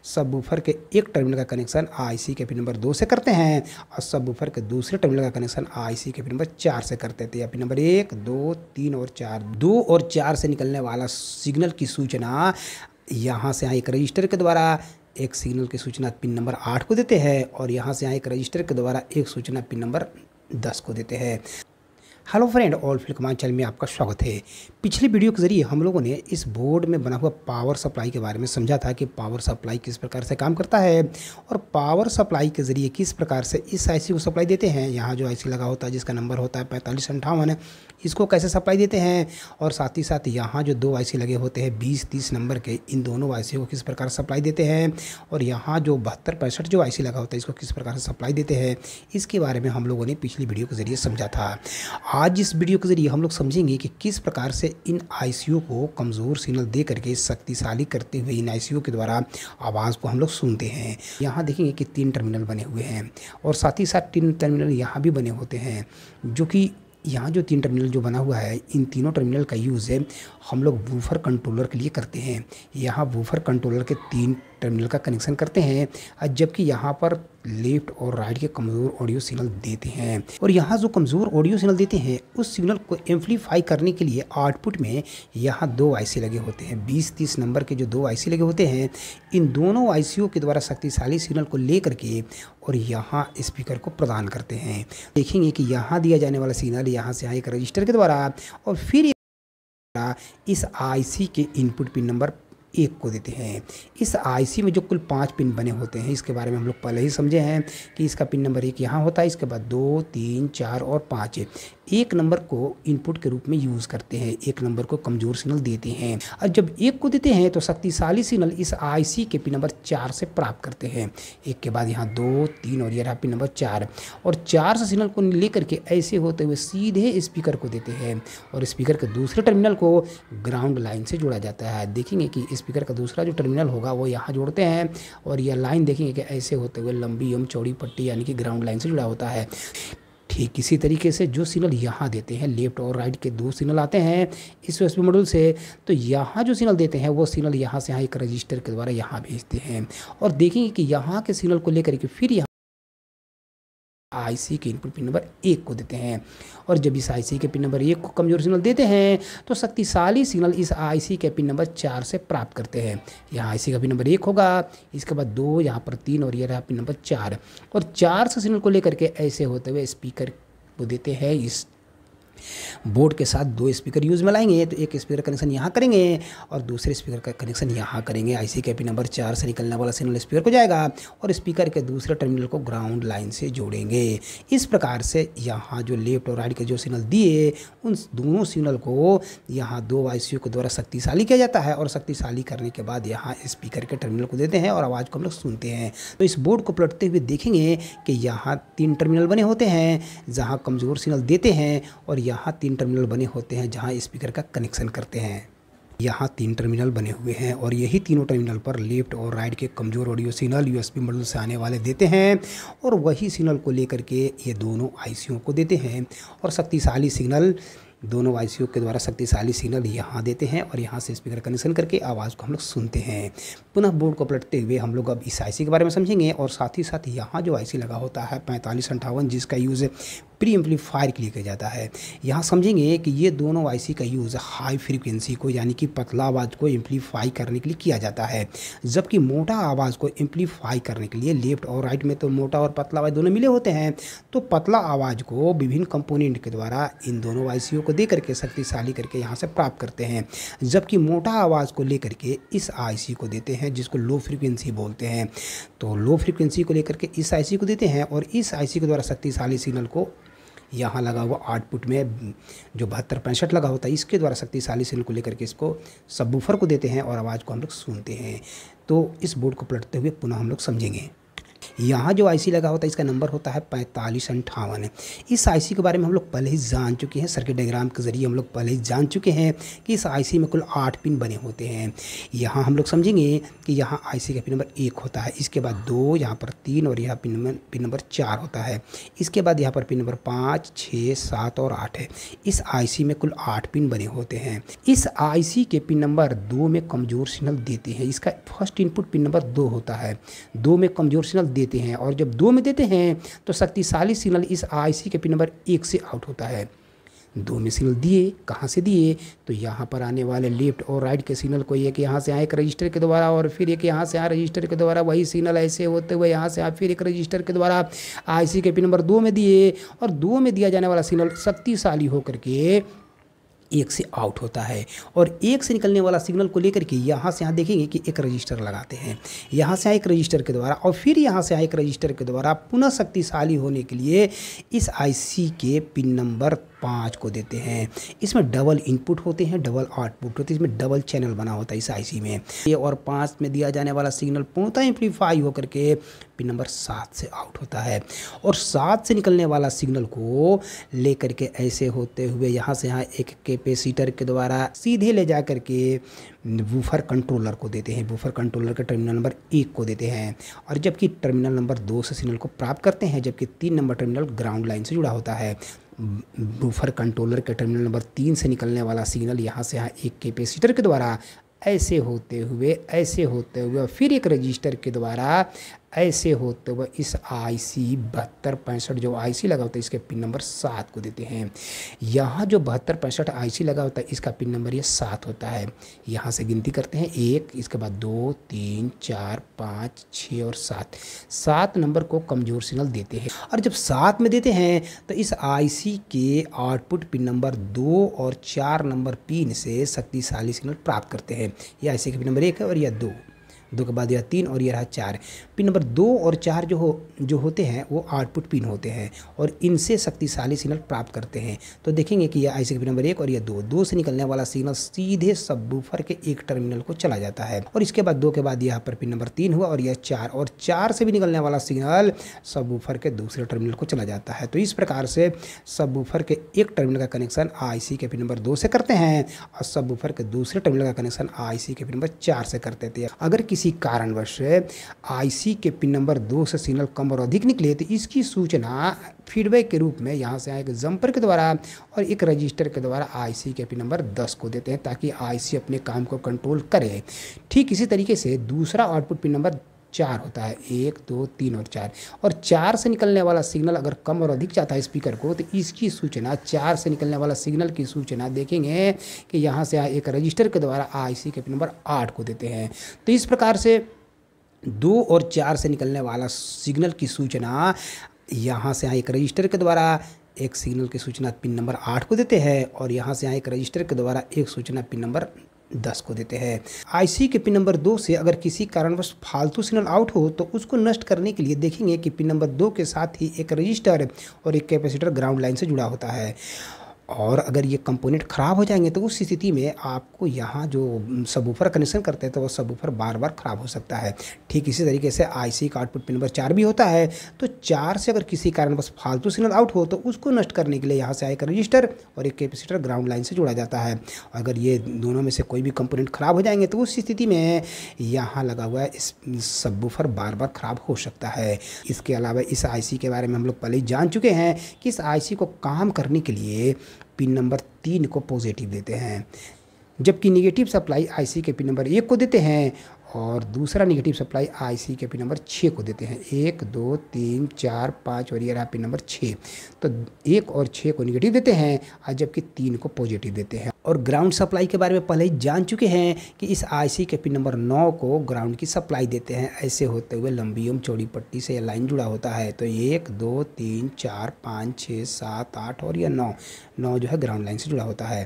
Subwoofer के एक terminal का कनेक्शन आईसी के पिन नंबर 2 से करते हैं और सबवूफर के दूसरे टर्मिनल का कनेक्शन आईसी के पिन नंबर 4 से करते थे। पिन नंबर 1, 2, 3 और 4, 2 और 4 से निकलने वाला सिग्नल की सूचना यहाँ से एक रजिस्टर के द्वारा एक सिग्नल की सूचना पिन नंबर 8 को देते हैं और यहाँ से एक रजिस्टर के द्वारा एक सूचना पिन नंबर 10 को देते हैं। Hello friend, all field command channel में आपका स्वागत है। पिछली वीडियो के जरिए हम लोगों ने इस बोर्ड में बना हुआ पावर सप्लाई के बारे में समझा था कि पावर सप्लाई किस प्रकार से काम करता है और पावर सप्लाई के ज़रिए किस प्रकार से इस आईसी को सप्लाई देते हैं। यहाँ जो आईसी लगा होता है जिसका नंबर होता है 4558, इसको कैसे सप्लाई देते हैं और साथ ही साथ यहाँ जो दो आईसी लगे होते हैं 20-30 नंबर के, इन दोनों आईसी को किस प्रकार सप्लाई देते हैं और यहाँ जो 72-65 जो आईसी लगा होता है इसको किस प्रकार से सप्लाई देते हैं, इसके बारे में हम लोगों ने पिछली वीडियो के जरिए समझा था। आज इस वीडियो के जरिए हम लोग समझेंगे कि किस प्रकार से इन आईसीयू को कमज़ोर सिग्नल दे करके शक्तिशाली करते हुए इन आईसीयू के द्वारा आवाज़ को हम लोग सुनते हैं। यहाँ देखेंगे कि 3 टर्मिनल बने हुए हैं और साथ ही साथ 3 टर्मिनल यहाँ भी बने होते हैं, जो कि यहाँ जो 3 टर्मिनल जो बना हुआ है इन तीनों टर्मिनल का यूज़ है हम लोग वूफर कंट्रोलर के लिए करते हैं। यहाँ वूफर कंट्रोलर के 3 टर्मिनल का कनेक्शन करते हैं, जबकि यहाँ पर लेफ्ट और राइट के कमज़ोर ऑडियो सिग्नल देते हैं और यहाँ जो कमज़ोर ऑडियो सिग्नल देते हैं उस सिग्नल को एम्पलीफाई करने के लिए आउटपुट में यहाँ 2 आईसी लगे होते हैं। 20-30 नंबर के जो 2 आईसी लगे होते हैं, इन दोनों आईसीओ के द्वारा शक्तिशाली सिग्नल को ले करके और यहाँ स्पीकर को प्रदान करते हैं। देखेंगे कि यहाँ दिया जाने वाला सिग्नल यहाँ से एक रजिस्टर के द्वारा और फिर इस आईसी के इनपुट पिन नंबर 1 को देते हैं। इस आईसी में जो कुल 5 पिन बने होते हैं इसके बारे में हम लोग पहले ही समझे हैं कि इसका पिन नंबर 1 यहाँ होता है, इसके बाद 2, 3, 4 और 5 1 नंबर को इनपुट के रूप में यूज़ करते हैं, 1 नंबर को कमज़ोर सिग्नल देते हैं और जब 1 को देते हैं तो शक्तिशाली सिग्नल इस आईसी के पिन नंबर 4 से प्राप्त करते हैं। 1 के बाद यहाँ 2, 3 और ये रहा पिन नंबर 4 और 4 से सिग्नल को लेकर के ऐसे होते हुए सीधे स्पीकर को देते हैं और स्पीकर के दूसरे टर्मिनल को ग्राउंड लाइन से जोड़ा जाता है। देखेंगे कि स्पीकर का दूसरा जो टर्मिनल होगा वो यहाँ जोड़ते हैं और यह लाइन देखेंगे कि ऐसे होते हुए लंबी एवं चौड़ी पट्टी यानी कि ग्राउंड लाइन से जुड़ा होता है। ठीक इसी तरीके से जो सिग्नल यहाँ देते हैं, लेफ्ट और राइट के 2 सिग्नल आते हैं इस यूएसबी मॉड्यूल से, तो यहाँ जो सिग्नल देते हैं वो सिग्नल यहाँ से एक रजिस्टर के द्वारा यहाँ भेजते हैं और देखेंगे कि यहाँ के सिग्नल को लेकर के फिर यहाँ आईसी के इनपुट पिन नंबर 1 को देते हैं और जब इस आईसी के पिन नंबर 1 को कमज़ोर सिग्नल देते हैं तो शक्तिशाली सिग्नल इस आईसी के पिन नंबर 4 से प्राप्त करते हैं। यहाँ आईसी का पिन नंबर 1 होगा, इसके बाद 2, यहाँ पर 3 और ये रहा पिन नंबर 4 और 4 से सिग्नल को लेकर के ऐसे होते हुए स्पीकर को देते हैं। इस बोर्ड के साथ 2 स्पीकर यूज़ में लाएंगे तो एक स्पीकर कनेक्शन यहाँ करेंगे और दूसरे स्पीकर का कनेक्शन यहाँ करेंगे। आईसी के पिन नंबर 4 से निकलने वाला सिग्नल स्पीकर को जाएगा और स्पीकर के दूसरे टर्मिनल को ग्राउंड लाइन से जोड़ेंगे। इस प्रकार से यहाँ जो लेफ्ट और राइट के जो सिग्नल दिए उन दोनों सिग्नल को यहाँ 2 आईसीयू के द्वारा शक्तिशाली किया जाता है और शक्तिशाली करने के बाद यहाँ स्पीकर के टर्मिनल को देते हैं और आवाज़ को हम लोग सुनते हैं। तो इस बोर्ड को पलटते हुए देखेंगे कि यहाँ 3 टर्मिनल बने होते हैं जहाँ कमज़ोर सिग्नल देते हैं और यहाँ 3 टर्मिनल बने होते हैं जहां स्पीकर का कनेक्शन करते हैं। यहाँ 3 टर्मिनल बने हुए हैं और यही तीनों टर्मिनल पर लेफ्ट और राइट के कमज़ोर ऑडियो सिग्नल यूएसबी मॉड्यूल से आने वाले देते हैं और वही सिग्नल को लेकर के ये दोनों आईसीयू को देते हैं और शक्तिशाली सिग्नल दोनों आईसीयू के द्वारा शक्तिशाली सिग्नल यहाँ देते हैं और यहाँ से स्पीकर कनेक्शन करके आवाज़ को हम लोग सुनते हैं। पुनः बोर्ड को पलटते हुए हम लोग अब इस आईसी के बारे में समझेंगे और साथ ही साथ यहाँ जो आईसी लगा होता है 4558 जिसका यूज़ प्री एम्पलीफायर के लिए किया जाता है। यहाँ समझेंगे कि ये दोनों आईसी का यूज़ हाई फ्रीक्वेंसी को यानी कि पतला आवाज़ को एम्पलीफाई करने के लिए किया जाता है, जबकि मोटा आवाज़ को एम्पलीफाई करने के लिए लेफ्ट और राइट में तो मोटा और पतला आवाज़ दोनों मिले होते हैं, तो पतला आवाज़ को विभिन्न कंपोनेंट के द्वारा इन दोनों आईसीयू को दे करके शक्तिशाली करके यहाँ से प्राप्त करते हैं, जबकि मोटा आवाज़ को लेकर के इस आईसी को देते हैं जिसको लो फ्रीक्वेंसी बोलते हैं। तो लो फ्रीक्वेंसी को लेकर के इस आईसी को देते हैं और इस आईसी के द्वारा शक्तिशाली सिग्नल को यहाँ लगा हुआ आउटपुट में जो 72-65 लगा होता है इसके द्वारा शक्तिशाली सिग्नल को लेकर के इसको सबवूफर को देते हैं और आवाज़ को हम लोग सुनते हैं। तो इस बोर्ड को पलटते हुए पुनः हम लोग समझेंगे। यहाँ जो आईसी लगा होता है इसका नंबर होता है 4558। इस आईसी के बारे में हम लोग पहले ही जान चुके हैं, सर्किट डायग्राम के जरिए हम लोग पहले ही जान चुके हैं कि इस आईसी में कुल 8 पिन बने होते हैं। यहाँ हम लोग समझेंगे कि यहाँ आईसी का पिन नंबर 1 होता है, इसके बाद 2, यहाँ पर 3 और यहाँ पिन नंबर 4 होता है। इसके बाद यहाँ पर पिन नंबर 5, 6, 7 और 8 है। इस आईसी में कुल 8 पिन बने होते हैं। इस आईसी के पिन नंबर 2 में कमजोर सिग्नल देते हैं। इसका फर्स्ट इनपुट पिन नंबर 2 होता है, 2 में कमजोर सिग्नल देते हैं, और जब 2 में देते हैं तो शक्तिशाली सिग्नल इस आईसी के पिन नंबर 1 से आउट होता है। 2 में सिग्नल दिए, कहाँ से दिए, तो यहाँ पर आने वाले लेफ्ट और राइट के सिग्नल को एक यहाँ से आए एक रजिस्टर के द्वारा, और फिर एक यहाँ से आए रजिस्टर के द्वारा, वही सिग्नल ऐसे होते हुए यहाँ से आए फिर एक रजिस्टर के द्वारा आईसी के पिन नंबर 2 में दिए, और 2 में दिया जाने वाला सिग्नल शक्तिशाली होकर के 1 से आउट होता है। और 1 से निकलने वाला सिग्नल को लेकर के यहाँ से यहाँ देखेंगे कि एक रजिस्टर लगाते हैं, यहाँ से एक रजिस्टर के द्वारा, और फिर यहाँ से एक रजिस्टर के द्वारा पुनः शक्तिशाली होने के लिए इस आईसी के पिन नंबर 5 को देते हैं। इसमें डबल इनपुट होते हैं, डबल आउटपुट होते हैं, इसमें डबल चैनल बना होता है इस आईसी में। ये और 5 में दिया जाने वाला सिग्नल पूर्णतः एम्पलीफाई होकर के पिन नंबर 7 से आउट होता है, और 7 से निकलने वाला सिग्नल को लेकर के ऐसे होते हुए यहाँ से यहाँ एक कैपेसिटर के द्वारा सीधे ले जा कर के वूफर कंट्रोलर को देते हैं। वूफर कंट्रोलर के टर्मिनल नंबर 1 को देते हैं, और जबकि टर्मिनल नंबर 2 से सिग्नल को प्राप्त करते हैं, जबकि 3 नंबर टर्मिनल ग्राउंड लाइन से जुड़ा होता है। वूफर कंट्रोलर के टर्मिनल नंबर 3 से निकलने वाला सिग्नल यहाँ से यहाँ एक कैपेसिटर के द्वारा ऐसे होते हुए फिर एक रजिस्टर के द्वारा ऐसे होते हुए इस आईसी 7265 जो आईसी लगा होता है इसके पिन नंबर 7 को देते हैं। यहाँ जो 7265 आईसी लगा होता है इसका पिन नंबर ये 7 होता है। यहाँ से गिनती करते हैं 1, इसके बाद 2, 3, 4, 5, 6 और 7 नंबर को कमज़ोर सिग्नल देते हैं। और जब 7 में देते हैं तो इस आईसी के आउटपुट पिन नंबर 2 और 4 नंबर पिन से शक्तिशाली सिग्नल प्राप्त करते हैं। यह आईसी का पिन नंबर 1 है और यह 2 के बाद यह 3 और ये रहा 4। पिन नंबर 2 और 4 जो होते हैं वो आउटपुट पिन होते हैं, और इनसे शक्तिशाली सिग्नल प्राप्त करते हैं। तो देखेंगे कि यह आईसी का पिन नंबर 1 और यह 2 से निकलने वाला सिग्नल सीधे सबवूफर के एक टर्मिनल को चला जाता है, और इसके बाद 2 के बाद यहाँ पर पिन नंबर 3 हुआ और यह 4, और 4 से भी निकलने वाला सिग्नल सबवूफर के दूसरे टर्मिनल को चला जाता है। तो इस प्रकार से सबवूफर के एक टर्मिनल का कनेक्शन आईसी के पिन नंबर 2 से करते हैं, और सबवूफर के दूसरे टर्मिनल का कनेक्शन आईसी के पिन नंबर 4 से करते थे। अगर किसी कारणवश आईसी के पिन नंबर 2 से सिग्नल कम और अधिक निकले तो इसकी सूचना फीडबैक के रूप में यहाँ से एक जंपर के द्वारा और एक रजिस्टर के द्वारा आईसी के पिन नंबर 10 को देते हैं, ताकि आईसी अपने काम को कंट्रोल करे। ठीक इसी तरीके से दूसरा आउटपुट पिन नंबर 4 होता है, 1, 2, 3 और 4, और 4 से निकलने वाला सिग्नल अगर कम और अधिक जाता है स्पीकर को तो इसकी सूचना 4 से निकलने वाला सिग्नल की सूचना देखेंगे कि यहाँ से एक रजिस्टर के द्वारा आईसी के पिन नंबर 8 को देते हैं। तो इस प्रकार से 2 और 4 से निकलने वाला सिग्नल की सूचना यहाँ से एक रजिस्टर के द्वारा एक सिग्नल की सूचना पिन नंबर 8 को देते हैं, और यहाँ से एक रजिस्टर के द्वारा एक सूचना पिन नंबर 10 को देते हैं। आईसी के पिन नंबर 2 से अगर किसी कारणवश फालतू सिग्नल आउट हो तो उसको नष्ट करने के लिए देखेंगे कि पिन नंबर 2 के साथ ही एक रजिस्टर और एक कैपेसिटर ग्राउंड लाइन से जुड़ा होता है, और अगर ये कंपोनेंट ख़राब हो जाएंगे तो उस स्थिति में आपको यहाँ जो सबवूफर कनेक्शन करते हैं तो वो सबवूफर बार बार ख़राब हो सकता है। ठीक इसी तरीके से आईसी का आउटपुट पिन नंबर 4 भी होता है, तो 4 से अगर किसी कारण बस फालतू सिग्नल आउट हो तो उसको नष्ट करने के लिए यहाँ से एक रजिस्टर और एक कैपेसिटर ग्राउंड लाइन से जुड़ा जाता है। अगर ये दोनों में से कोई भी कंपोनेंट ख़राब हो जाएंगे तो उस स्थिति में यहाँ लगा हुआ है इस सबवूफर बार बार ख़राब हो सकता है। इसके अलावा इस आईसी के बारे में हम लोग पहले ही जान चुके हैं कि इस आईसी को काम करने के लिए पिन नंबर 3 को पॉजिटिव देते हैं, जबकि निगेटिव सप्लाई आईसी के पिन नंबर 1 को देते हैं, और दूसरा निगेटिव सप्लाई आईसी के पिन नंबर 6 को देते हैं। 1, 2, 3, 4, 5 और ये रहा पिन नंबर 6। तो 1 और 6 को निगेटिव देते हैं और जबकि 3 को पॉजिटिव देते हैं। और ग्राउंड सप्लाई के बारे में पहले ही जान चुके हैं कि इस आईसी के पिन नंबर 9 को ग्राउंड की सप्लाई देते हैं। ऐसे होते हुए लंबी एवं चौड़ी पट्टी से यह लाइन जुड़ा होता है। तो 1, 2, 3, 4, 5, 6, 7, 8 और यह 9 जो है ग्राउंड लाइन से जुड़ा होता है।